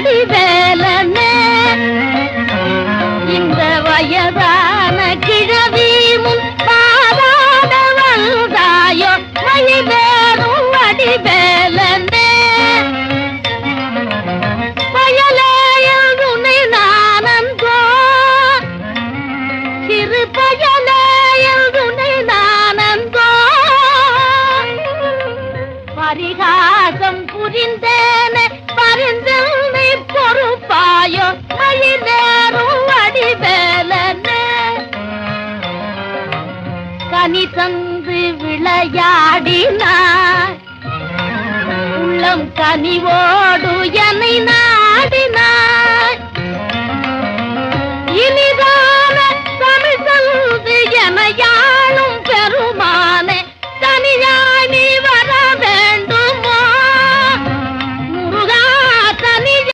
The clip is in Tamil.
வடிவேலனே இந்த வயதான கிழவி முன் பாராட வந்தாயோ வழிவேறும் வடிவேலனே பயலேயல் துணை நானந்தோ சிறு பயலேயல் துணை நானந்தோ பரிகாசம் புரிந்தேனே பரிந்தனை பொறுப்பாயோ வழிவேறும் வடிவேலனே கனி தந்து விளையாடினார் உள்ளம் கனிவோடு என்னை நான்